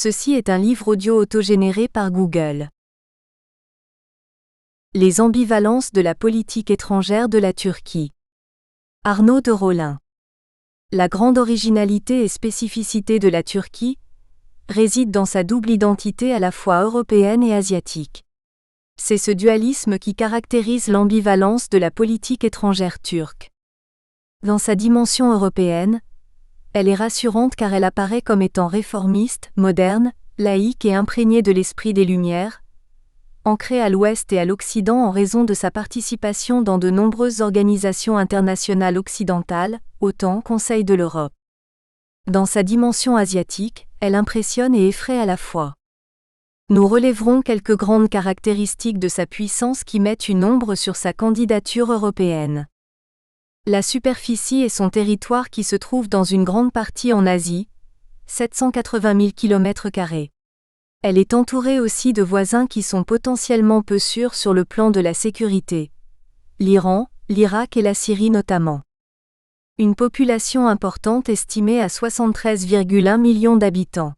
Ceci est un livre audio autogénéré par Google. Les ambivalences de la politique étrangère de la Turquie. Arnaud de Rollin. La grande originalité et spécificité de la Turquie réside dans sa double identité à la fois européenne et asiatique. C'est ce dualisme qui caractérise l'ambivalence de la politique étrangère turque. Dans sa dimension européenne, elle est rassurante car elle apparaît comme étant réformiste, moderne, laïque et imprégnée de l'esprit des Lumières, ancrée à l'Ouest et à l'Occident en raison de sa participation dans de nombreuses organisations internationales occidentales, OTAN, Conseil de l'Europe. Dans sa dimension asiatique, elle impressionne et effraie à la fois. Nous relèverons quelques grandes caractéristiques de sa puissance qui mettent une ombre sur sa candidature européenne. La superficie et son territoire qui se trouvent dans une grande partie en Asie, 780 000 km². Elle est entourée aussi de voisins qui sont potentiellement peu sûrs sur le plan de la sécurité. L'Iran, l'Irak et la Syrie notamment. Une population importante estimée à 73,1 millions d'habitants.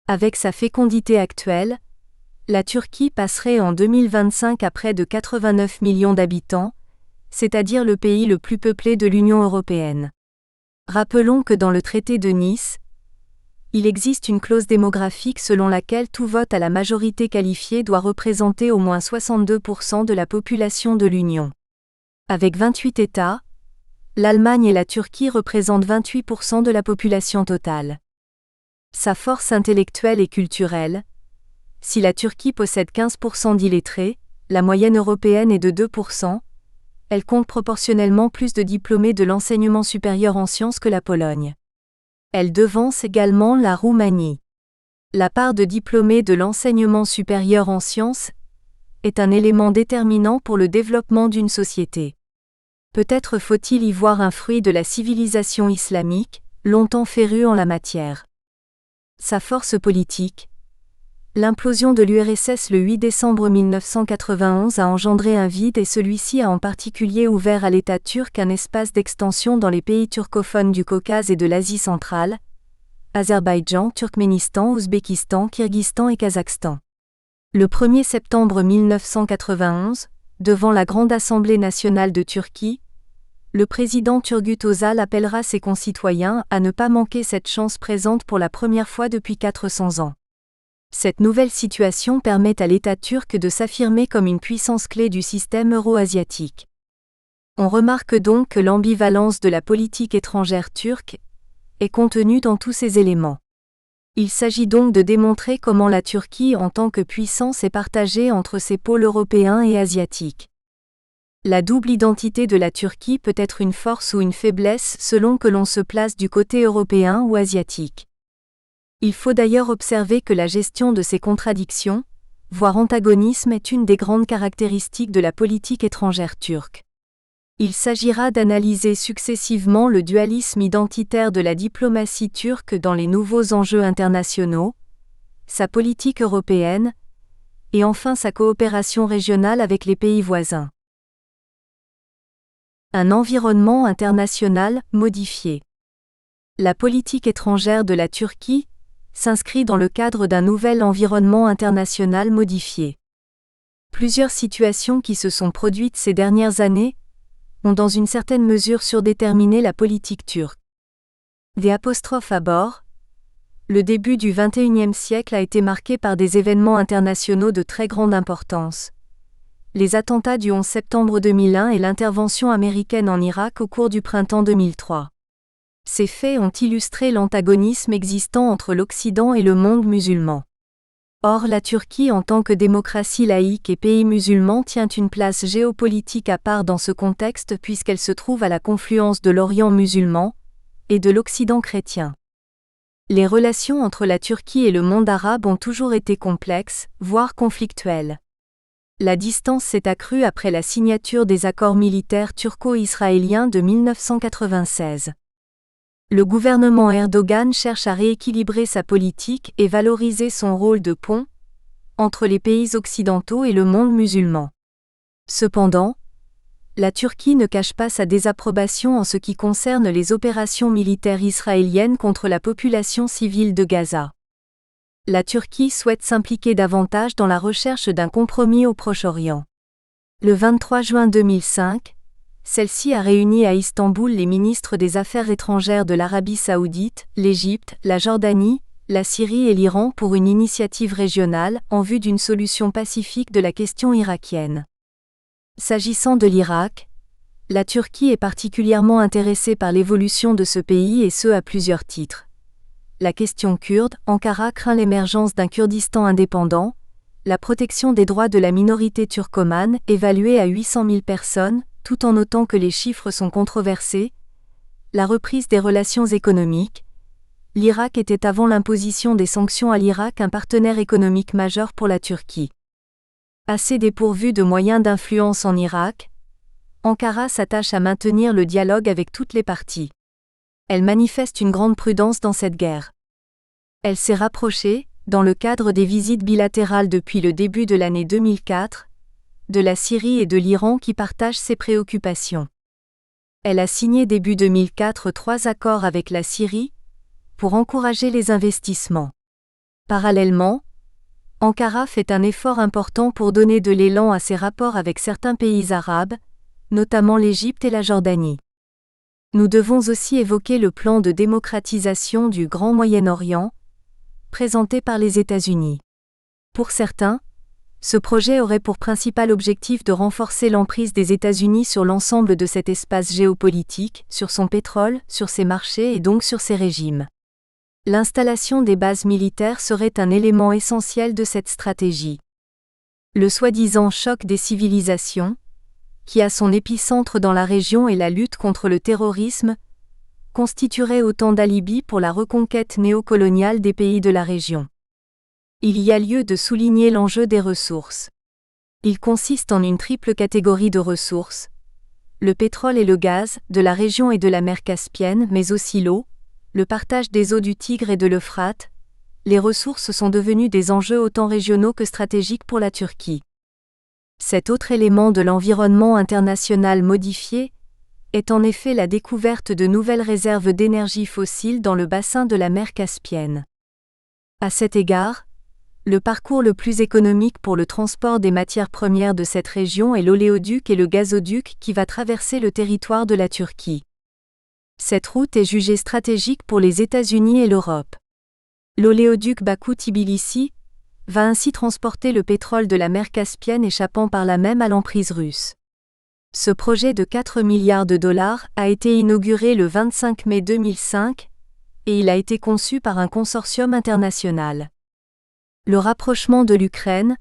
Avec sa fécondité actuelle, la Turquie passerait en 2025 à près de 89 millions d'habitants, c'est-à-dire le pays le plus peuplé de l'Union européenne. Rappelons que dans le traité de Nice, il existe une clause démographique selon laquelle tout vote à la majorité qualifiée doit représenter au moins 62% de la population de l'Union. Avec 28 États, l'Allemagne et la Turquie représentent 28% de la population totale. Sa force intellectuelle et culturelle. Si la Turquie possède 15% d'illettrés, la moyenne européenne est de 2%, elle compte proportionnellement plus de diplômés de l'enseignement supérieur en sciences que la Pologne. Elle devance également la Roumanie. La part de diplômés de l'enseignement supérieur en sciences est un élément déterminant pour le développement d'une société. Peut-être faut-il y voir un fruit de la civilisation islamique, longtemps férue en la matière. Sa force politique. L'implosion de l'URSS le 8 décembre 1991 a engendré un vide et celui-ci a en particulier ouvert à l'État turc un espace d'extension dans les pays turcophones du Caucase et de l'Asie centrale, Azerbaïdjan, Turkménistan, Ouzbékistan, Kirghizistan et Kazakhstan. Le 1er septembre 1991, devant la Grande Assemblée nationale de Turquie, le président Turgut Özal appellera ses concitoyens à ne pas manquer cette chance présente pour la première fois depuis 400 ans. Cette nouvelle situation permet à l'État turc de s'affirmer comme une puissance clé du système euro-asiatique. On remarque donc que l'ambivalence de la politique étrangère turque est contenue dans tous ces éléments. Il s'agit donc de démontrer comment la Turquie en tant que puissance est partagée entre ses pôles européens et asiatiques. La double identité de la Turquie peut être une force ou une faiblesse selon que l'on se place du côté européen ou asiatique. Il faut d'ailleurs observer que la gestion de ces contradictions, voire antagonismes, est une des grandes caractéristiques de la politique étrangère turque. Il s'agira d'analyser successivement le dualisme identitaire de la diplomatie turque dans les nouveaux enjeux internationaux, sa politique européenne, et enfin sa coopération régionale avec les pays voisins. Un environnement international modifié. La politique étrangère de la Turquie s'inscrit dans le cadre d'un nouvel environnement international modifié. Plusieurs situations qui se sont produites ces dernières années ont dans une certaine mesure surdéterminé la politique turque. À bord, le début du XXIe siècle a été marqué par des événements internationaux de très grande importance. Les attentats du 11 septembre 2001 et l'intervention américaine en Irak au cours du printemps 2003. Ces faits ont illustré l'antagonisme existant entre l'Occident et le monde musulman. Or, la Turquie en tant que démocratie laïque et pays musulman tient une place géopolitique à part dans ce contexte puisqu'elle se trouve à la confluence de l'Orient musulman et de l'Occident chrétien. Les relations entre la Turquie et le monde arabe ont toujours été complexes, voire conflictuelles. La distance s'est accrue après la signature des accords militaires turco-israéliens de 1996. Le gouvernement Erdogan cherche à rééquilibrer sa politique et valoriser son rôle de pont entre les pays occidentaux et le monde musulman. Cependant, la Turquie ne cache pas sa désapprobation en ce qui concerne les opérations militaires israéliennes contre la population civile de Gaza. La Turquie souhaite s'impliquer davantage dans la recherche d'un compromis au Proche-Orient. Le 23 juin 2005, celle-ci a réuni à Istanbul les ministres des Affaires étrangères de l'Arabie saoudite, l'Égypte, la Jordanie, la Syrie et l'Iran pour une initiative régionale en vue d'une solution pacifique de la question irakienne. S'agissant de l'Irak, la Turquie est particulièrement intéressée par l'évolution de ce pays et ce à plusieurs titres. La question kurde, Ankara craint l'émergence d'un Kurdistan indépendant, la protection des droits de la minorité turcomane, évaluée à 800 000 personnes, tout en notant que les chiffres sont controversés, la reprise des relations économiques. L'Irak était avant l'imposition des sanctions à l'Irak un partenaire économique majeur pour la Turquie. Assez dépourvue de moyens d'influence en Irak, Ankara s'attache à maintenir le dialogue avec toutes les parties. Elle manifeste une grande prudence dans cette guerre. Elle s'est rapprochée, dans le cadre des visites bilatérales depuis le début de l'année 2004, de la Syrie et de l'Iran qui partagent ses préoccupations. Elle a signé début 2004 3 accords avec la Syrie, pour encourager les investissements. Parallèlement, Ankara fait un effort important pour donner de l'élan à ses rapports avec certains pays arabes, notamment l'Égypte et la Jordanie. Nous devons aussi évoquer le plan de démocratisation du Grand Moyen-Orient, présenté par les États-Unis. Pour certains, ce projet aurait pour principal objectif de renforcer l'emprise des États-Unis sur l'ensemble de cet espace géopolitique, sur son pétrole, sur ses marchés et donc sur ses régimes. L'installation des bases militaires serait un élément essentiel de cette stratégie. Le soi-disant choc des civilisations, qui a son épicentre dans la région et la lutte contre le terrorisme, constituerait autant d'alibis pour la reconquête néocoloniale des pays de la région. Il y a lieu de souligner l'enjeu des ressources. Il consiste en une triple catégorie de ressources, le pétrole et le gaz, de la région et de la mer Caspienne, mais aussi l'eau, le partage des eaux du Tigre et de l'Euphrate. Les ressources sont devenues des enjeux autant régionaux que stratégiques pour la Turquie. Cet autre élément de l'environnement international modifié est en effet la découverte de nouvelles réserves d'énergie fossile dans le bassin de la mer Caspienne. À cet égard, le parcours le plus économique pour le transport des matières premières de cette région est l'oléoduc et le gazoduc qui va traverser le territoire de la Turquie. Cette route est jugée stratégique pour les États-Unis et l'Europe. L'oléoduc Bakou-Tbilissi va ainsi transporter le pétrole de la mer Caspienne échappant par là même à l'emprise russe. Ce projet de 4 milliards de dollars a été inauguré le 25 mai 2005 et il a été conçu par un consortium international. Le rapprochement de l'Ukraine,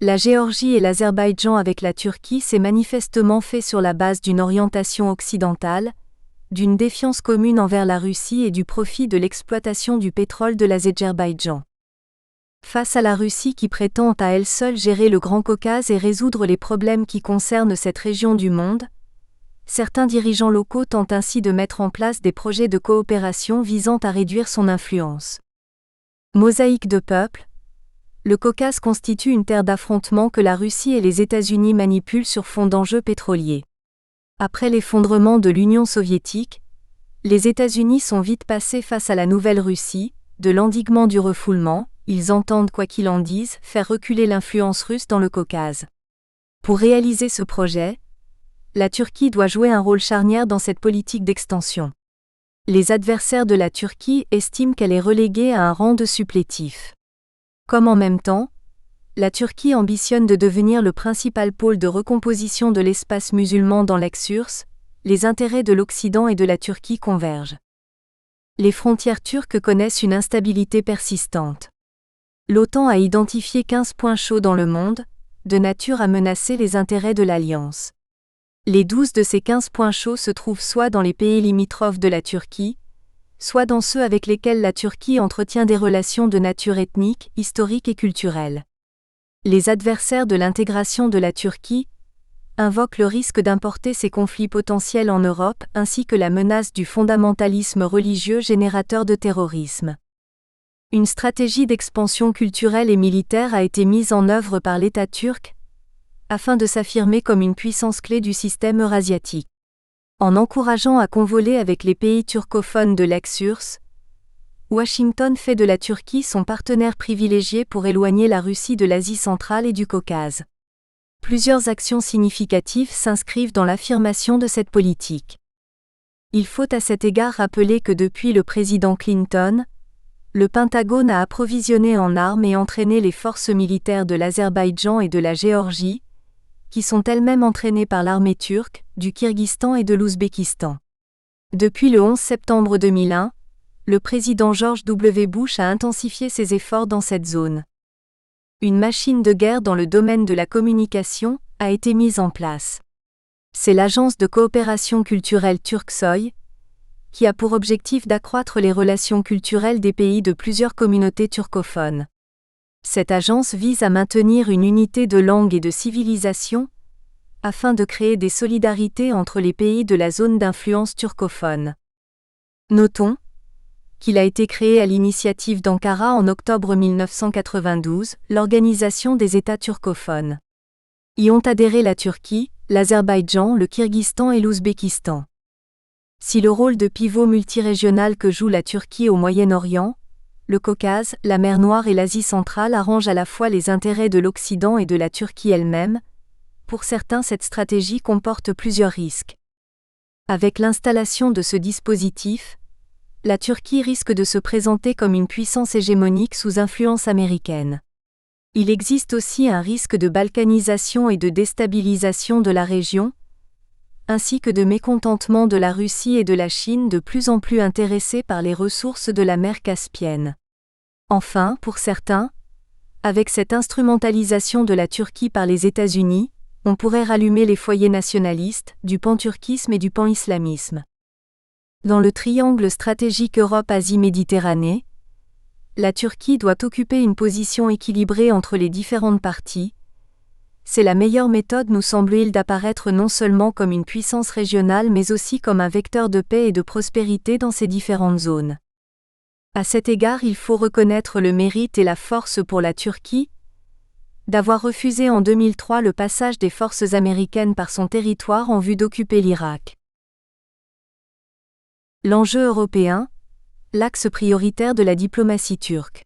la Géorgie et l'Azerbaïdjan avec la Turquie s'est manifestement fait sur la base d'une orientation occidentale, d'une défiance commune envers la Russie et du profit de l'exploitation du pétrole de l'Azerbaïdjan. Face à la Russie qui prétend à elle seule gérer le Grand Caucase et résoudre les problèmes qui concernent cette région du monde, certains dirigeants locaux tentent ainsi de mettre en place des projets de coopération visant à réduire son influence. Mosaïque de peuples, le Caucase constitue une terre d'affrontement que la Russie et les États-Unis manipulent sur fond d'enjeux pétroliers. Après l'effondrement de l'Union soviétique, les États-Unis sont vite passés face à la nouvelle Russie, de l'endiguement du refoulement. Ils entendent, quoi qu'il en dise, faire reculer l'influence russe dans le Caucase. Pour réaliser ce projet, la Turquie doit jouer un rôle charnière dans cette politique d'extension. Les adversaires de la Turquie estiment qu'elle est reléguée à un rang de supplétif. Comme en même temps, la Turquie ambitionne de devenir le principal pôle de recomposition de l'espace musulman dans l'ex-URSS, les intérêts de l'Occident et de la Turquie convergent. Les frontières turques connaissent une instabilité persistante. L'OTAN a identifié 15 points chauds dans le monde, de nature à menacer les intérêts de l'Alliance. Les 12 de ces 15 points chauds se trouvent soit dans les pays limitrophes de la Turquie, soit dans ceux avec lesquels la Turquie entretient des relations de nature ethnique, historique et culturelle. Les adversaires de l'intégration de la Turquie invoquent le risque d'importer ces conflits potentiels en Europe ainsi que la menace du fondamentalisme religieux générateur de terrorisme. Une stratégie d'expansion culturelle et militaire a été mise en œuvre par l'État turc, afin de s'affirmer comme une puissance clé du système eurasiatique. En encourageant à convoler avec les pays turcophones de l'ex-URSS, Washington fait de la Turquie son partenaire privilégié pour éloigner la Russie de l'Asie centrale et du Caucase. Plusieurs actions significatives s'inscrivent dans l'affirmation de cette politique. Il faut à cet égard rappeler que depuis le président Clinton, le Pentagone a approvisionné en armes et entraîné les forces militaires de l'Azerbaïdjan et de la Géorgie, qui sont elles-mêmes entraînées par l'armée turque, du Kirghizistan et de l'Ouzbékistan. Depuis le 11 septembre 2001, le président George W. Bush a intensifié ses efforts dans cette zone. Une machine de guerre dans le domaine de la communication a été mise en place. C'est l'Agence de coopération culturelle Turksoy, qui a pour objectif d'accroître les relations culturelles des pays de plusieurs communautés turcophones. Cette agence vise à maintenir une unité de langue et de civilisation, afin de créer des solidarités entre les pays de la zone d'influence turcophone. Notons qu'il a été créé à l'initiative d'Ankara en octobre 1992, l'Organisation des États turcophones. Y ont adhéré la Turquie, l'Azerbaïdjan, le Kirghizistan et l'Ouzbékistan. Si le rôle de pivot multirégional que joue la Turquie au Moyen-Orient, le Caucase, la mer Noire et l'Asie centrale arrangent à la fois les intérêts de l'Occident et de la Turquie elle-même, pour certains cette stratégie comporte plusieurs risques. Avec l'installation de ce dispositif, la Turquie risque de se présenter comme une puissance hégémonique sous influence américaine. Il existe aussi un risque de balkanisation et de déstabilisation de la région, ainsi que de mécontentement de la Russie et de la Chine de plus en plus intéressés par les ressources de la mer Caspienne. Enfin, pour certains, avec cette instrumentalisation de la Turquie par les États-Unis, on pourrait rallumer les foyers nationalistes, du panturquisme et du pan-islamisme. Dans le triangle stratégique Europe-Asie-Méditerranée, la Turquie doit occuper une position équilibrée entre les différentes parties. C'est la meilleure méthode, nous semble-t-il, d'apparaître non seulement comme une puissance régionale mais aussi comme un vecteur de paix et de prospérité dans ces différentes zones. À cet égard, il faut reconnaître le mérite et la force pour la Turquie d'avoir refusé en 2003 le passage des forces américaines par son territoire en vue d'occuper l'Irak. L'enjeu européen, l'axe prioritaire de la diplomatie turque.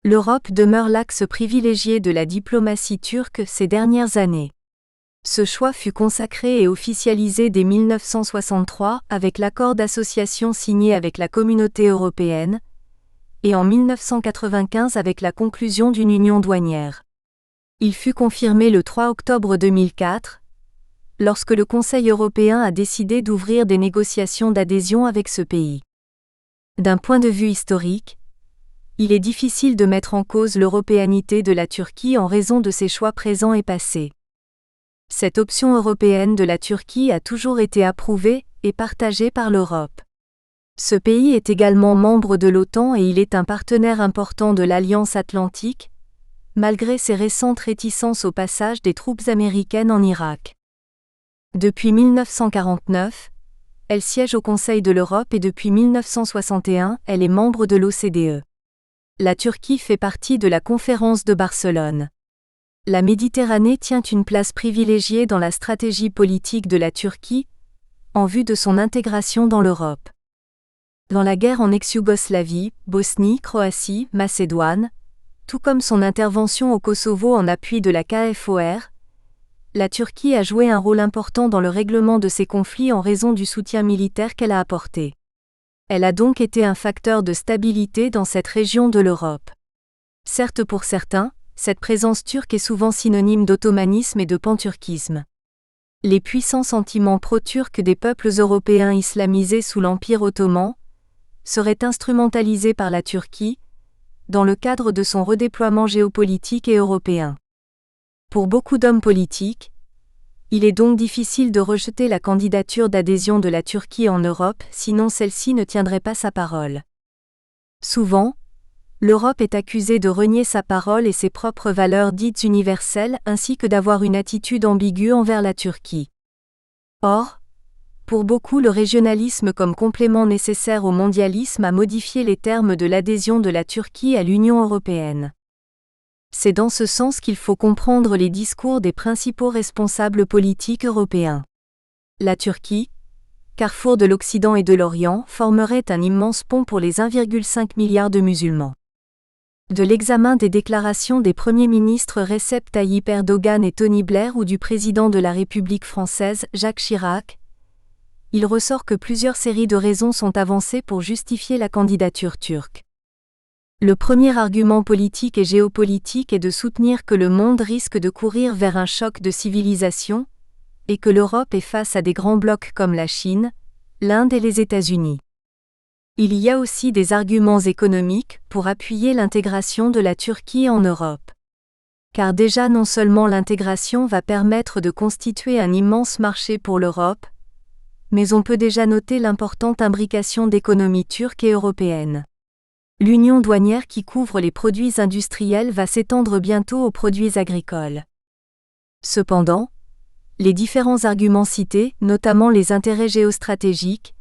L'Europe demeure l'axe privilégié de la diplomatie turque ces dernières années. Ce choix fut consacré et officialisé dès 1963 avec l'accord d'association signé avec la Communauté européenne, et en 1995 avec la conclusion d'une union douanière. Il fut confirmé le 3 octobre 2004, lorsque le Conseil européen a décidé d'ouvrir des négociations d'adhésion avec ce pays. D'un point de vue historique, il est difficile de mettre en cause l'européanité de la Turquie en raison de ses choix présents et passés. Cette option européenne de la Turquie a toujours été approuvée et partagée par l'Europe. Ce pays est également membre de l'OTAN et il est un partenaire important de l'Alliance atlantique, malgré ses récentes réticences au passage des troupes américaines en Irak. Depuis 1949, elle siège au Conseil de l'Europe et depuis 1961, elle est membre de l'OCDE. La Turquie fait partie de la Conférence de Barcelone. La Méditerranée tient une place privilégiée dans la stratégie politique de la Turquie, en vue de son intégration dans l'Europe. Dans la guerre en ex-Yougoslavie, Bosnie, Croatie, Macédoine, tout comme son intervention au Kosovo en appui de la KFOR, la Turquie a joué un rôle important dans le règlement de ces conflits en raison du soutien militaire qu'elle a apporté. Elle a donc été un facteur de stabilité dans cette région de l'Europe. Certes, pour certains, cette présence turque est souvent synonyme d'ottomanisme et de panturquisme. Les puissants sentiments pro-turcs des peuples européens islamisés sous l'Empire ottoman seraient instrumentalisés par la Turquie, dans le cadre de son redéploiement géopolitique et européen. Pour beaucoup d'hommes politiques, il est donc difficile de rejeter la candidature d'adhésion de la Turquie en Europe, sinon celle-ci ne tiendrait pas sa parole. Souvent, l'Europe est accusée de renier sa parole et ses propres valeurs dites universelles ainsi que d'avoir une attitude ambiguë envers la Turquie. Or, pour beaucoup le régionalisme comme complément nécessaire au mondialisme a modifié les termes de l'adhésion de la Turquie à l'Union européenne. C'est dans ce sens qu'il faut comprendre les discours des principaux responsables politiques européens. La Turquie, carrefour de l'Occident et de l'Orient, formerait un immense pont pour les 1,5 milliard de musulmans. De l'examen des déclarations des premiers ministres Recep Tayyip Erdogan et Tony Blair ou du président de la République française, Jacques Chirac, il ressort que plusieurs séries de raisons sont avancées pour justifier la candidature turque. Le premier argument politique et géopolitique est de soutenir que le monde risque de courir vers un choc de civilisation, et que l'Europe est face à des grands blocs comme la Chine, l'Inde et les États-Unis. Il y a aussi des arguments économiques pour appuyer l'intégration de la Turquie en Europe. Car déjà non seulement l'intégration va permettre de constituer un immense marché pour l'Europe, mais on peut déjà noter l'importante imbrication d'économies turques et européennes. L'union douanière qui couvre les produits industriels va s'étendre bientôt aux produits agricoles. Cependant, les différents arguments cités, notamment les intérêts géostratégiques,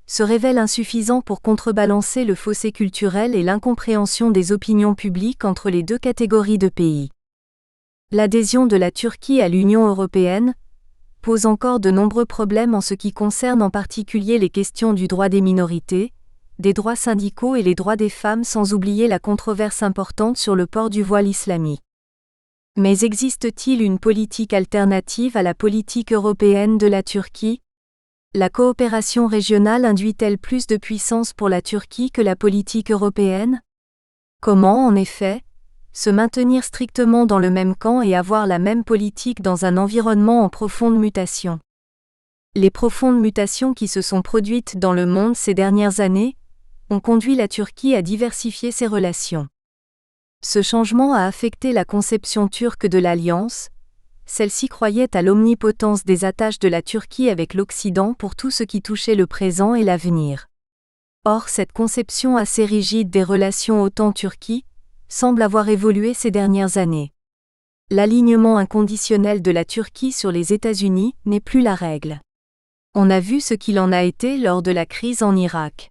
se révèlent insuffisants pour contrebalancer le fossé culturel et l'incompréhension des opinions publiques entre les deux catégories de pays. L'adhésion de la Turquie à l'Union européenne pose encore de nombreux problèmes en ce qui concerne en particulier les questions du droit des minorités, des droits syndicaux et les droits des femmes, sans oublier la controverse importante sur le port du voile islamique. Mais existe-t-il une politique alternative à la politique européenne de la Turquie ? La coopération régionale induit-elle plus de puissance pour la Turquie que la politique européenne ? Comment, en effet, se maintenir strictement dans le même camp et avoir la même politique dans un environnement en profonde mutation ? Les profondes mutations qui se sont produites dans le monde ces dernières années ont conduit la Turquie à diversifier ses relations. Ce changement a affecté la conception turque de l'Alliance. Celle-ci croyait à l'omnipotence des attaches de la Turquie avec l'Occident pour tout ce qui touchait le présent et l'avenir. Or, cette conception assez rigide des relations OTAN-Turquie semble avoir évolué ces dernières années. L'alignement inconditionnel de la Turquie sur les États-Unis n'est plus la règle. On a vu ce qu'il en a été lors de la crise en Irak.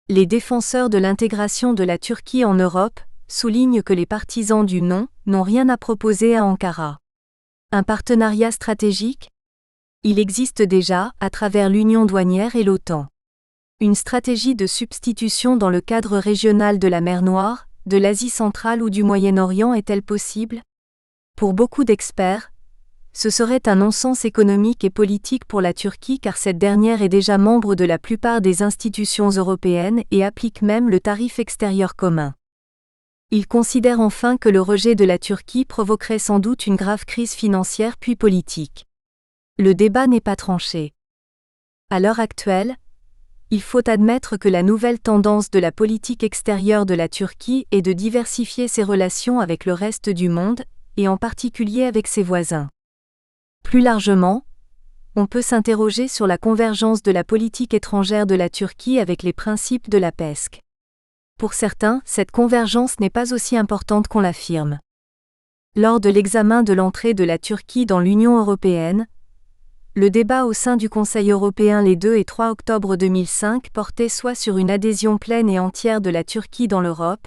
Les défenseurs de l'intégration de la Turquie en Europe soulignent que les partisans du non n'ont rien à proposer à Ankara. Un partenariat stratégique ? Il existe déjà, à travers l'Union douanière et l'OTAN. Une stratégie de substitution dans le cadre régional de la mer Noire, de l'Asie centrale ou du Moyen-Orient est-elle possible ? Pour beaucoup d'experts, ce serait un non-sens économique et politique pour la Turquie car cette dernière est déjà membre de la plupart des institutions européennes et applique même le tarif extérieur commun. Il considère enfin que le rejet de la Turquie provoquerait sans doute une grave crise financière puis politique. Le débat n'est pas tranché. À l'heure actuelle, il faut admettre que la nouvelle tendance de la politique extérieure de la Turquie est de diversifier ses relations avec le reste du monde, et en particulier avec ses voisins. Plus largement, on peut s'interroger sur la convergence de la politique étrangère de la Turquie avec les principes de la PESC. Pour certains, cette convergence n'est pas aussi importante qu'on l'affirme. Lors de l'examen de l'entrée de la Turquie dans l'Union européenne, le débat au sein du Conseil européen les 2 et 3 octobre 2005 portait soit sur une adhésion pleine et entière de la Turquie dans l'Europe,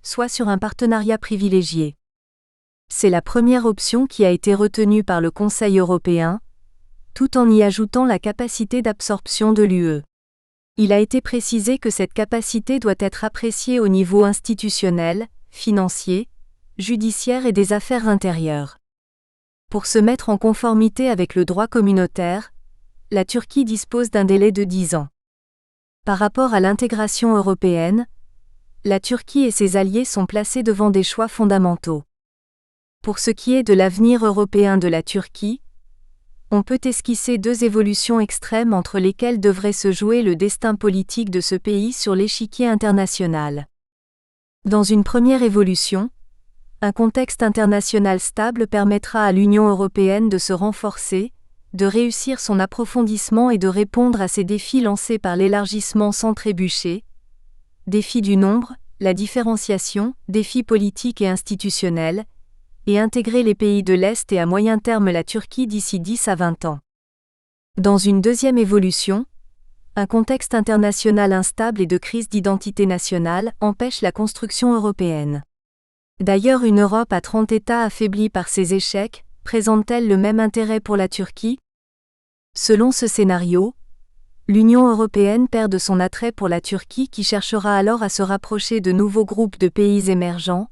soit sur un partenariat privilégié. C'est la première option qui a été retenue par le Conseil européen, tout en y ajoutant la capacité d'absorption de l'UE. Il a été précisé que cette capacité doit être appréciée au niveau institutionnel, financier, judiciaire et des affaires intérieures. Pour se mettre en conformité avec le droit communautaire, la Turquie dispose d'un délai de 10 ans. Par rapport à l'intégration européenne, la Turquie et ses alliés sont placés devant des choix fondamentaux. Pour ce qui est de l'avenir européen de la Turquie, on peut esquisser 2 évolutions extrêmes entre lesquelles devrait se jouer le destin politique de ce pays sur l'échiquier international. Dans une première évolution, un contexte international stable permettra à l'Union européenne de se renforcer, de réussir son approfondissement et de répondre à ces défis lancés par l'élargissement sans trébucher, défis du nombre, la différenciation, défis politiques et institutionnels, et intégrer les pays de l'Est et à moyen terme la Turquie d'ici 10 à 20 ans. Dans une deuxième évolution, un contexte international instable et de crise d'identité nationale empêche la construction européenne. D'ailleurs, une Europe à 30 États affaiblie par ses échecs, présente-t-elle le même intérêt pour la Turquie ? Selon ce scénario, L'Union européenne perd de son attrait pour la Turquie qui cherchera alors à se rapprocher de nouveaux groupes de pays émergents,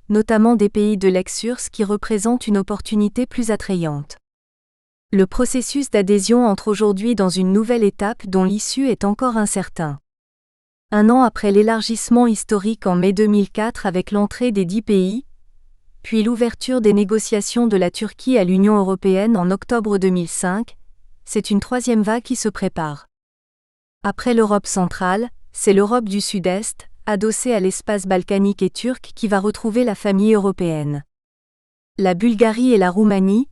notamment des pays de l'ex-URSS qui représentent une opportunité plus attrayante. Le processus d'adhésion entre aujourd'hui dans une nouvelle étape dont l'issue est encore incertaine. Un an après l'élargissement historique en mai 2004 avec l'entrée des 10 pays, puis l'ouverture des négociations de la Turquie à l'Union européenne en octobre 2005, c'est une troisième vague qui se prépare. Après l'Europe centrale, c'est l'Europe du Sud-Est, adossée à l'espace balkanique et turc qui va retrouver la famille européenne. La Bulgarie et la Roumanie,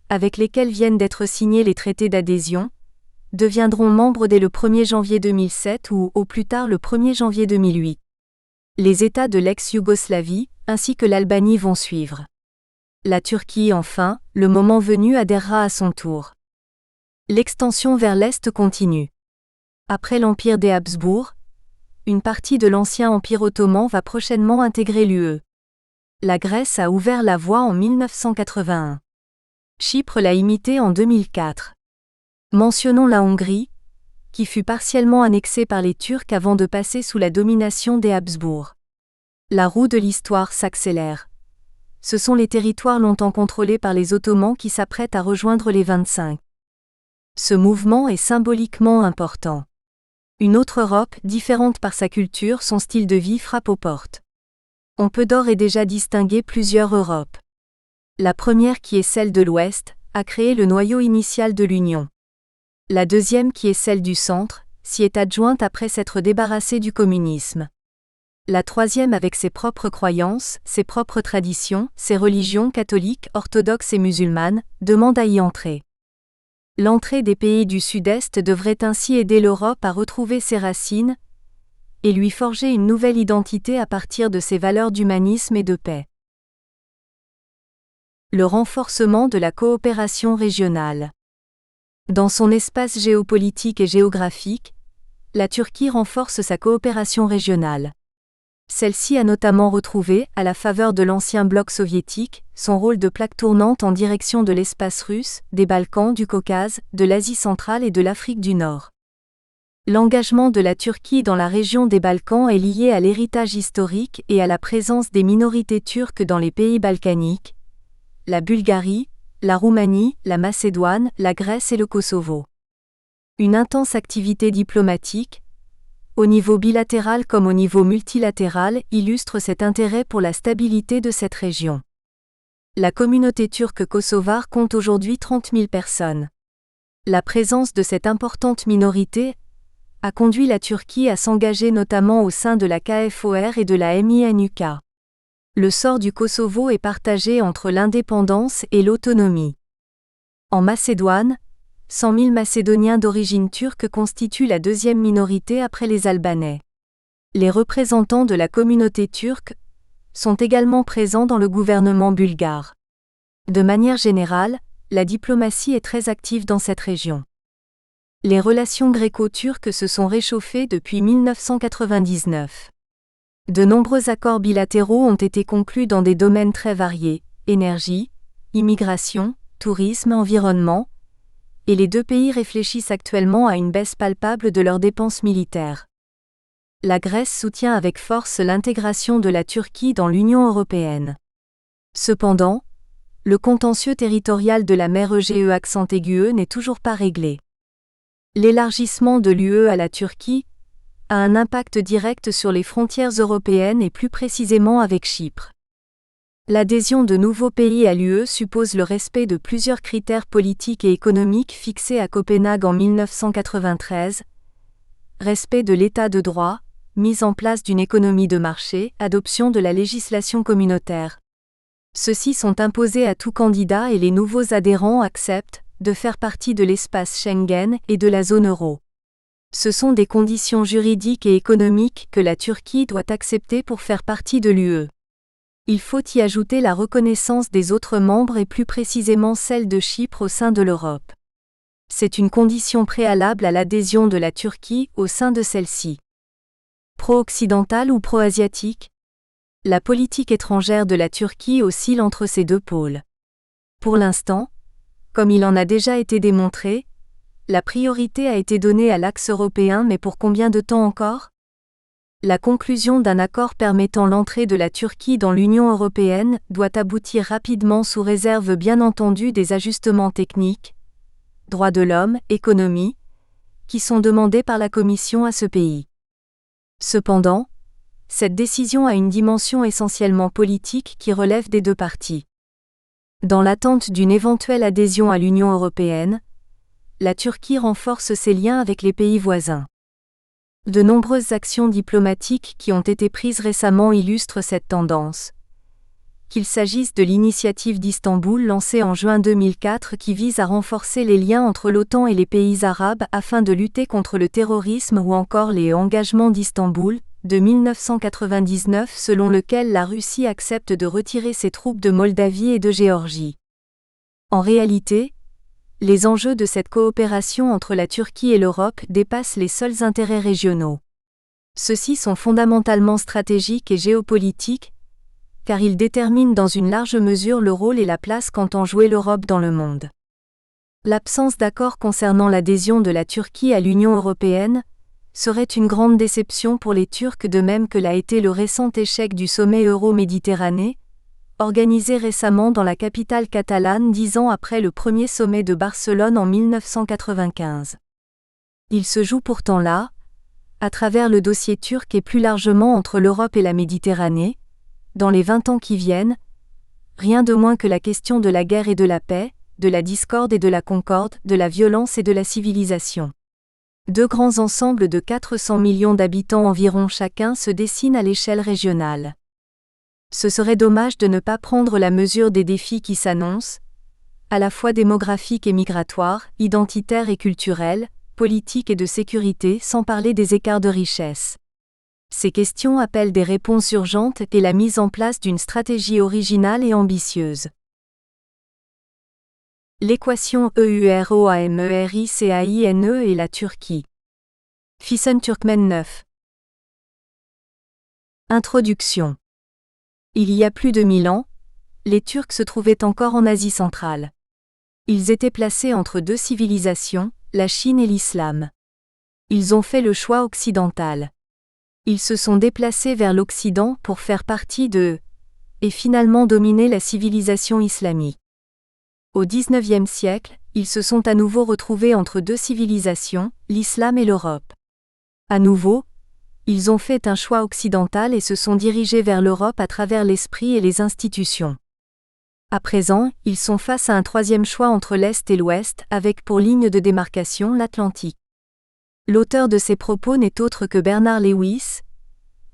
avec lesquels viennent d'être signés les traités d'adhésion, deviendront membres dès le 1er janvier 2007 ou, au plus tard, le 1er janvier 2008. Les États de l'ex-Yougoslavie, ainsi que l'Albanie vont suivre. La Turquie, enfin, le moment venu, adhérera à son tour. L'extension vers l'Est continue. Après l'Empire des Habsbourg, une partie de l'ancien Empire ottoman va prochainement intégrer l'UE. La Grèce a ouvert la voie en 1981. Chypre l'a imité en 2004. Mentionnons la Hongrie, qui fut partiellement annexée par les Turcs avant de passer sous la domination des Habsbourg. La roue de l'histoire s'accélère. Ce sont les territoires longtemps contrôlés par les Ottomans qui s'apprêtent à rejoindre les 25. Ce mouvement est symboliquement important. Une autre Europe, différente par sa culture, son style de vie frappe aux portes. On peut d'ores et déjà distinguer plusieurs Europes. La première, qui est celle de l'Ouest, a créé le noyau initial de l'Union. La deuxième, qui est celle du Centre, s'y est adjointe après s'être débarrassée du communisme. La troisième, avec ses propres croyances, ses propres traditions, ses religions catholiques, orthodoxes et musulmanes, demande à y entrer. L'entrée des pays du Sud-Est devrait ainsi aider l'Europe à retrouver ses racines et lui forger une nouvelle identité à partir de ses valeurs d'humanisme et de paix. Le renforcement de la coopération régionale. Dans son espace géopolitique et géographique, la Turquie renforce sa coopération régionale. Celle-ci a notamment retrouvé, à la faveur de l'ancien bloc soviétique, son rôle de plaque tournante en direction de l'espace russe, des Balkans, du Caucase, de l'Asie centrale et de l'Afrique du Nord. L'engagement de la Turquie dans la région des Balkans est lié à l'héritage historique et à la présence des minorités turques dans les pays balkaniques, la Bulgarie, la Roumanie, la Macédoine, la Grèce et le Kosovo. Une intense activité diplomatique, au niveau bilatéral comme au niveau multilatéral, illustre cet intérêt pour la stabilité de cette région. La communauté turque kosovare compte aujourd'hui 30 000 personnes. La présence de cette importante minorité a conduit la Turquie à s'engager notamment au sein de la KFOR et de la MINUK. Le sort du Kosovo est partagé entre l'indépendance et l'autonomie. En Macédoine, 100 000 Macédoniens d'origine turque constituent la deuxième minorité après les Albanais. Les représentants de la communauté turque sont également présents dans le gouvernement bulgare. De manière générale, la diplomatie est très active dans cette région. Les relations gréco-turques se sont réchauffées depuis 1999. De nombreux accords bilatéraux ont été conclus dans des domaines très variés, énergie, immigration, tourisme, environnement, et les deux pays réfléchissent actuellement à une baisse palpable de leurs dépenses militaires. La Grèce soutient avec force l'intégration de la Turquie dans l'Union européenne. Cependant, le contentieux territorial de la mer Égée n'est toujours pas réglé. L'élargissement de l'UE à la Turquie a un impact direct sur les frontières européennes et plus précisément avec Chypre. L'adhésion de nouveaux pays à l'UE suppose le respect de plusieurs critères politiques et économiques fixés à Copenhague en 1993, respect de l'état de droit, mise en place d'une économie de marché, adoption de la législation communautaire. Ceux-ci sont imposés à tout candidat et les nouveaux adhérents acceptent de faire partie de l'espace Schengen et de la zone euro. Ce sont des conditions juridiques et économiques que la Turquie doit accepter pour faire partie de l'UE. Il faut y ajouter la reconnaissance des autres membres et plus précisément celle de Chypre au sein de l'Europe. C'est une condition préalable à l'adhésion de la Turquie au sein de celle-ci. Pro-occidentale ou pro-asiatique ? La politique étrangère de la Turquie oscille entre ces deux pôles. Pour l'instant, comme il en a déjà été démontré, La priorité a été donnée à l'axe européen, mais pour combien de temps encore ? La conclusion d'un accord permettant l'entrée de la Turquie dans l'Union européenne doit aboutir rapidement sous réserve bien entendu des ajustements techniques, droits de l'homme, économie, qui sont demandés par la Commission à ce pays. Cependant, cette décision a une dimension essentiellement politique qui relève des deux parties. Dans l'attente d'une éventuelle adhésion à l'Union européenne, la Turquie renforce ses liens avec les pays voisins. De nombreuses actions diplomatiques qui ont été prises récemment illustrent cette tendance. Qu'il s'agisse de l'initiative d'Istanbul lancée en juin 2004 qui vise à renforcer les liens entre l'OTAN et les pays arabes afin de lutter contre le terrorisme ou encore les engagements d'Istanbul, de 1999 selon lequel la Russie accepte de retirer ses troupes de Moldavie et de Géorgie. En réalité, les enjeux de cette coopération entre la Turquie et l'Europe dépassent les seuls intérêts régionaux. Ceux-ci sont fondamentalement stratégiques et géopolitiques, car ils déterminent dans une large mesure le rôle et la place qu'entend jouer l'Europe dans le monde. L'absence d'accord concernant l'adhésion de la Turquie à l'Union européenne serait une grande déception pour les Turcs, de même que l'a été le récent échec du sommet Euro-Méditerranée, organisé récemment dans la capitale catalane 10 ans après le premier sommet de Barcelone en 1995. Il se joue pourtant là, à travers le dossier turc et plus largement entre l'Europe et la Méditerranée, dans les 20 ans qui viennent, rien de moins que la question de la guerre et de la paix, de la discorde et de la concorde, de la violence et de la civilisation. Deux grands ensembles de 400 millions d'habitants environ chacun se dessinent à l'échelle régionale. Ce serait dommage de ne pas prendre la mesure des défis qui s'annoncent, à la fois démographiques et migratoires, identitaires et culturels, politiques et de sécurité, sans parler des écarts de richesse. Ces questions appellent des réponses urgentes et la mise en place d'une stratégie originale et ambitieuse. L'équation EUROAMERICAINE et la Turquie. Füsun Türkmen 9. Introduction. Il y a plus de 1000 ans, les Turcs se trouvaient encore en Asie centrale. Ils étaient placés entre deux civilisations, la Chine et l'islam. Ils ont fait le choix occidental. Ils se sont déplacés vers l'Occident pour faire partie de, et finalement dominer la civilisation islamique. Au XIXe siècle, ils se sont à nouveau retrouvés entre deux civilisations, l'islam et l'Europe. À nouveau, ils ont fait un choix occidental et se sont dirigés vers l'Europe à travers l'esprit et les institutions. À présent, ils sont face à un troisième choix entre l'Est et l'Ouest, avec pour ligne de démarcation l'Atlantique. L'auteur de ces propos n'est autre que Bernard Lewis,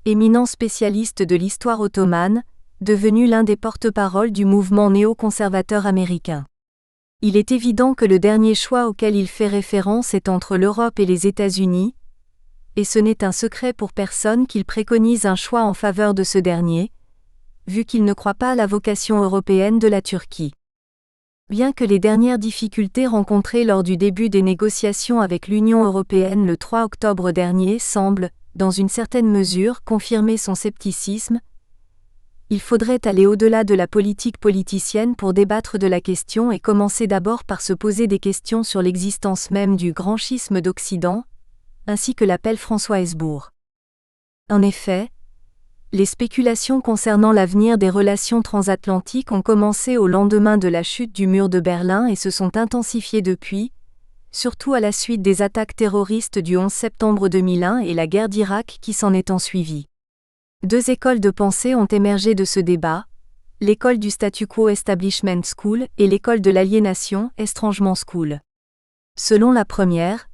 éminent spécialiste de l'histoire ottomane, devenu l'un des porte-paroles du mouvement néoconservateur américain. Il est évident que le dernier choix auquel il fait référence est entre l'Europe et les États-Unis, et ce n'est un secret pour personne qu'il préconise un choix en faveur de ce dernier, vu qu'il ne croit pas à la vocation européenne de la Turquie. Bien que les dernières difficultés rencontrées lors du début des négociations avec l'Union européenne le 3 octobre dernier semblent, dans une certaine mesure, confirmer son scepticisme, il faudrait aller au-delà de la politique politicienne pour débattre de la question et commencer d'abord par se poser des questions sur l'existence même du grand schisme d'Occident, ainsi que l'appelle François Hesbourg. En effet, les spéculations concernant l'avenir des relations transatlantiques ont commencé au lendemain de la chute du mur de Berlin et se sont intensifiées depuis, surtout à la suite des attaques terroristes du 11 septembre 2001 et la guerre d'Irak qui s'en est ensuivie. Deux écoles de pensée ont émergé de ce débat, l'école du statu quo Establishment School et l'école de l'aliénation Estrangement School. Selon la première,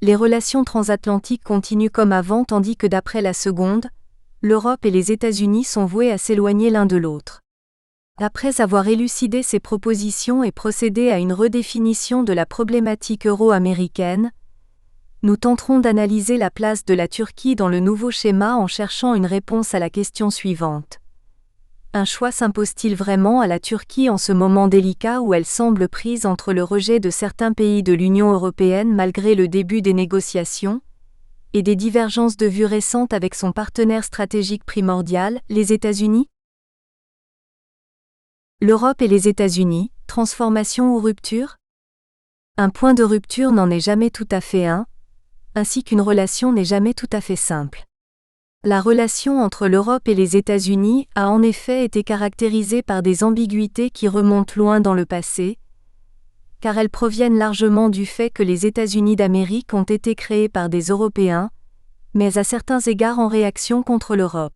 les relations transatlantiques continuent comme avant tandis que d'après la seconde, l'Europe et les États-Unis sont voués à s'éloigner l'un de l'autre. Après avoir élucidé ces propositions et procédé à une redéfinition de la problématique euro-américaine, nous tenterons d'analyser la place de la Turquie dans le nouveau schéma en cherchant une réponse à la question suivante. Un choix s'impose-t-il vraiment à la Turquie en ce moment délicat où elle semble prise entre le rejet de certains pays de l'Union européenne malgré le début des négociations, et des divergences de vues récentes avec son partenaire stratégique primordial, les États-Unis? L'Europe et les États-Unis, transformation ou rupture? Un point de rupture n'en est jamais tout à fait un, ainsi qu'une relation n'est jamais tout à fait simple. La relation entre l'Europe et les États-Unis a en effet été caractérisée par des ambiguïtés qui remontent loin dans le passé, car elles proviennent largement du fait que les États-Unis d'Amérique ont été créés par des Européens, mais à certains égards en réaction contre l'Europe.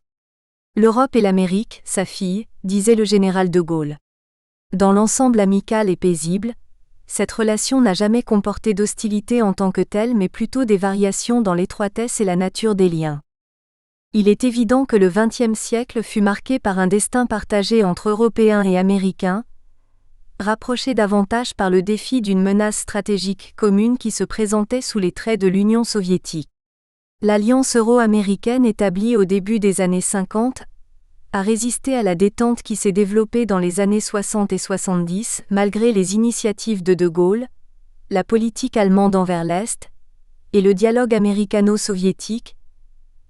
L'Europe est l'Amérique, sa fille, disait le général de Gaulle. Dans l'ensemble amical et paisible, cette relation n'a jamais comporté d'hostilité en tant que telle mais plutôt des variations dans l'étroitesse et la nature des liens. Il est évident que le XXe siècle fut marqué par un destin partagé entre Européens et Américains, rapproché davantage par le défi d'une menace stratégique commune qui se présentait sous les traits de l'Union soviétique. L'alliance euro-américaine établie au début des années 50 a résisté à la détente qui s'est développée dans les années 60 et 70 malgré les initiatives de De Gaulle, la politique allemande envers l'Est, et le dialogue américano-soviétique,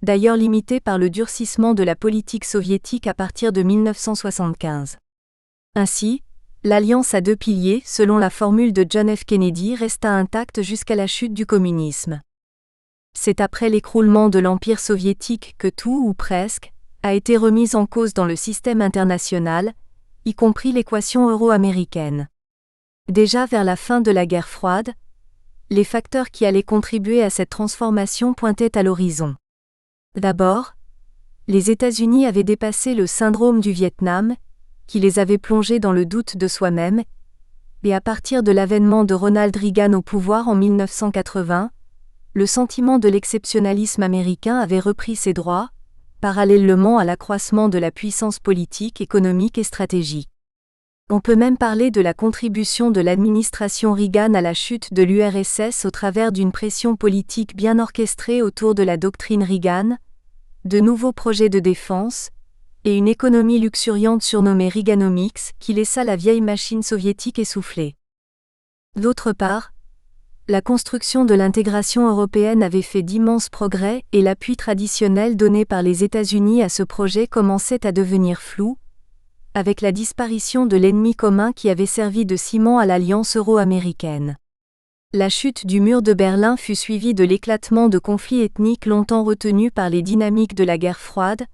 d'ailleurs limité par le durcissement de la politique soviétique à partir de 1975. Ainsi, l'alliance à deux piliers, selon la formule de John F. Kennedy, resta intacte jusqu'à la chute du communisme. C'est après l'écroulement de l'Empire soviétique que tout, ou presque, a été remis en cause dans le système international, y compris l'équation euro-américaine. Déjà vers la fin de la guerre froide, les facteurs qui allaient contribuer à cette transformation pointaient à l'horizon. D'abord, les États-Unis avaient dépassé le syndrome du Vietnam, qui les avait plongés dans le doute de soi-même, et à partir de l'avènement de Ronald Reagan au pouvoir en 1980, le sentiment de l'exceptionnalisme américain avait repris ses droits, parallèlement à l'accroissement de la puissance politique, économique et stratégique. On peut même parler de la contribution de l'administration Reagan à la chute de l'URSS au travers d'une pression politique bien orchestrée autour de la doctrine Reagan, de nouveaux projets de défense, et une économie luxuriante surnommée Reaganomics qui laissa la vieille machine soviétique essouffler. D'autre part, la construction de l'intégration européenne avait fait d'immenses progrès et l'appui traditionnel donné par les États-Unis à ce projet commençait à devenir flou, avec la disparition de l'ennemi commun qui avait servi de ciment à l'alliance euro-américaine. La chute du mur de Berlin fut suivie de l'éclatement de conflits ethniques longtemps retenus par les dynamiques de la guerre froide,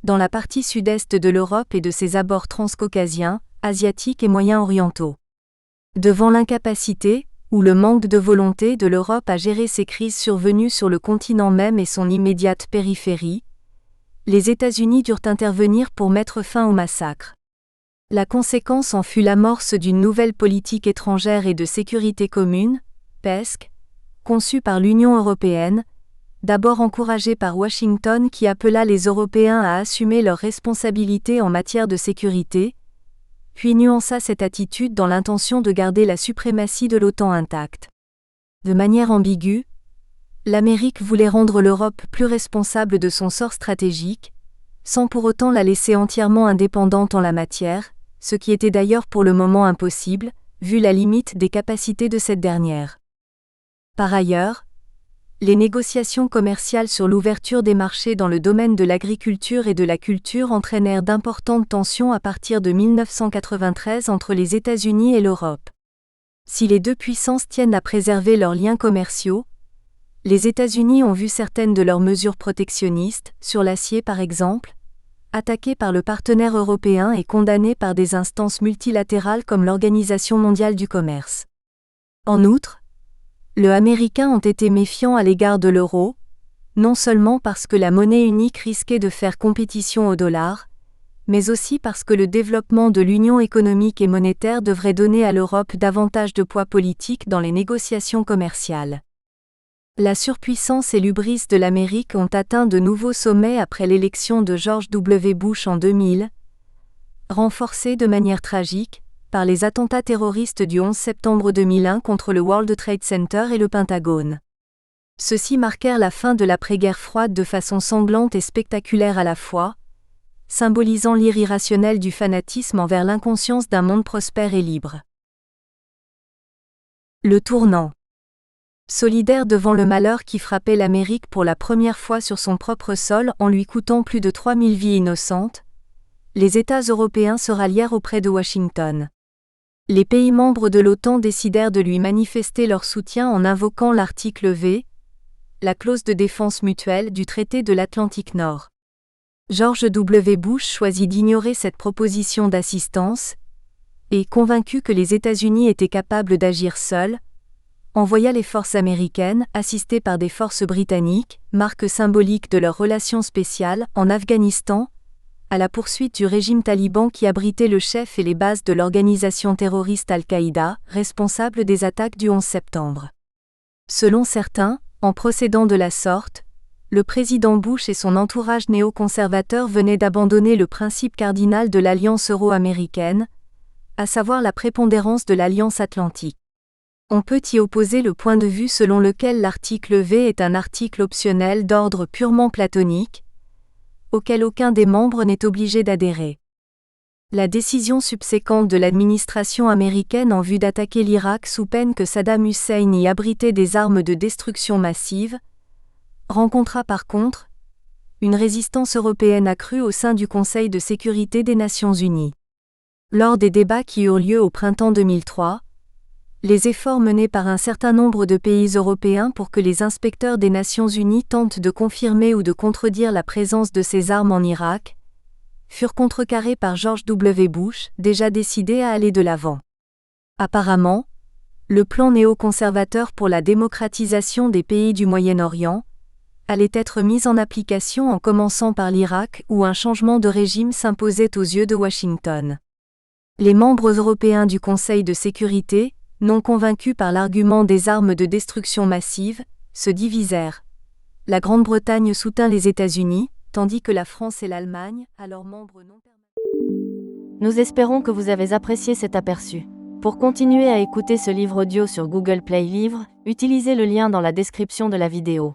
dans la partie sud-est de l'Europe et de ses abords transcaucasiens, asiatiques et moyen-orientaux. Devant l'incapacité, ou le manque de volonté de l'Europe à gérer ces crises survenues sur le continent même et son immédiate périphérie, les États-Unis durent intervenir pour mettre fin au massacre. La conséquence en fut l'amorce d'une nouvelle politique étrangère et de sécurité commune, PESC, conçue par l'Union européenne, d'abord encouragée par Washington qui appela les Européens à assumer leurs responsabilités en matière de sécurité, puis nuança cette attitude dans l'intention de garder la suprématie de l'OTAN intacte. De manière ambiguë, l'Amérique voulait rendre l'Europe plus responsable de son sort stratégique, sans pour autant la laisser entièrement indépendante en la matière, ce qui était d'ailleurs pour le moment impossible, vu la limite des capacités de cette dernière. Par ailleurs, les négociations commerciales sur l'ouverture des marchés dans le domaine de l'agriculture et de la culture entraînèrent d'importantes tensions à partir de 1993 entre les États-Unis et l'Europe. Si les deux puissances tiennent à préserver leurs liens commerciaux, les États-Unis ont vu certaines de leurs mesures protectionnistes, sur l'acier par exemple, attaquées par le partenaire européen et condamnées par des instances multilatérales comme l'Organisation mondiale du commerce. En outre, les Américains ont été méfiants à l'égard de l'euro, non seulement parce que la monnaie unique risquait de faire compétition au dollar, mais aussi parce que le développement de l'union économique et monétaire devrait donner à l'Europe davantage de poids politique dans les négociations commerciales. La surpuissance et l'hubris de l'Amérique ont atteint de nouveaux sommets après l'élection de George W. Bush en 2000, renforcée de manière tragique par les attentats terroristes du 11 septembre 2001 contre le World Trade Center et le Pentagone. Ceux-ci marquèrent la fin de l'après-guerre froide de façon sanglante et spectaculaire à la fois, symbolisant l'ire irrationnelle du fanatisme envers l'inconscience d'un monde prospère et libre. Le tournant. Solidaire devant le malheur qui frappait l'Amérique pour la première fois sur son propre sol en lui coûtant plus de 3000 vies innocentes, les États européens se rallièrent auprès de Washington. Les pays membres de l'OTAN décidèrent de lui manifester leur soutien en invoquant l'article V, la clause de défense mutuelle du traité de l'Atlantique Nord. George W. Bush choisit d'ignorer cette proposition d'assistance et, convaincu que les États-Unis étaient capables d'agir seuls, envoya les forces américaines, assistées par des forces britanniques, marque symbolique de leur relation spéciale, en Afghanistan, à la poursuite du régime taliban qui abritait le chef et les bases de l'organisation terroriste Al-Qaïda, responsable des attaques du 11 septembre. Selon certains, en procédant de la sorte, le président Bush et son entourage néoconservateur venaient d'abandonner le principe cardinal de l'alliance euro-américaine, à savoir la prépondérance de l'Alliance atlantique. On peut y opposer le point de vue selon lequel l'article V est un article optionnel d'ordre purement platonique, auquel aucun des membres n'est obligé d'adhérer. La décision subséquente de l'administration américaine en vue d'attaquer l'Irak sous peine que Saddam Hussein y abritait des armes de destruction massive, rencontra par contre une résistance européenne accrue au sein du Conseil de sécurité des Nations Unies. Lors des débats qui eurent lieu au printemps 2003, les efforts menés par un certain nombre de pays européens pour que les inspecteurs des Nations Unies tentent de confirmer ou de contredire la présence de ces armes en Irak, furent contrecarrés par George W. Bush, déjà décidé à aller de l'avant. Apparemment, le plan néoconservateur pour la démocratisation des pays du Moyen-Orient allait être mis en application en commençant par l'Irak où un changement de régime s'imposait aux yeux de Washington. Les membres européens du Conseil de sécurité, non convaincus par l'argument des armes de destruction massive, se divisèrent. La Grande-Bretagne soutint les États-Unis, tandis que la France et l'Allemagne, alors membres non permanents. Nous espérons que vous avez apprécié cet aperçu. Pour continuer à écouter ce livre audio sur Google Play Livres, utilisez le lien dans la description de la vidéo.